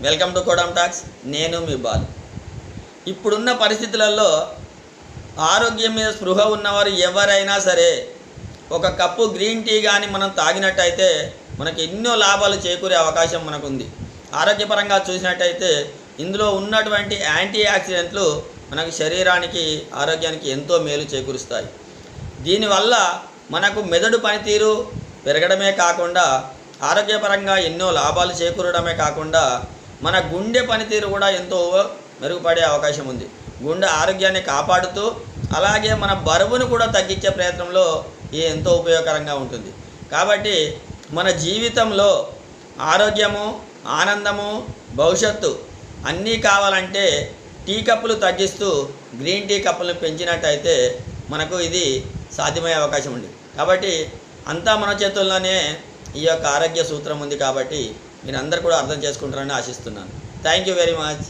Welcome to కోడమ్ talks. నేను మీ బాలు. ఇప్పుడున్న పరిస్థితులలో ఆరోగ్యం మీద స్పృహ ఉన్నవారు ఎవరైనా సరే ఒక కప్పు గ్రీన్ టీ కానీ మనం తాగినట్టయితే మనకు ఎన్నో లాభాలు చేకూరే అవకాశం మనకుంది. ఆరోగ్యపరంగా చూసినట్టయితే ఇందులో ఉన్నటువంటి యాంటీ ఆక్సిడెంట్లు మనకు శరీరానికి ఆరోగ్యానికి ఎంతో మేలు చేకూరుస్తాయి. దీనివల్ల మనకు మెదడు పనితీరు పెరగడమే కాకుండా ఆరోగ్యపరంగా ఎన్నో లాభాలు చేకూరడమే కాకుండా మన గుండె పనితీరు కూడా ఎంతో మెరుగుపడే అవకాశం ఉంది. గుండె ఆరోగ్యాన్ని కాపాడుతూ అలాగే మన బరువును కూడా తగ్గించే ప్రయత్నంలో ఇది ఎంతో ఉపయోగకరంగా ఉంటుంది. కాబట్టి మన జీవితంలో ఆరోగ్యము, ఆనందము, భవిష్యత్తు అన్నీ కావాలంటే టీ కప్పులు తగ్గిస్తూ గ్రీన్ టీ కప్పులను పెంచినట్టయితే మనకు ఇది సాధ్యమయ్యే అవకాశం ఉంది. కాబట్టి అంతా మన చేతుల్లోనే ఈ యొక్క ఆరోగ్య సూత్రం ఉంది. కాబట్టి మీరందరూ కూడా అర్థం చేసుకుంటారని ఆశిస్తున్నాను. Thank you very much.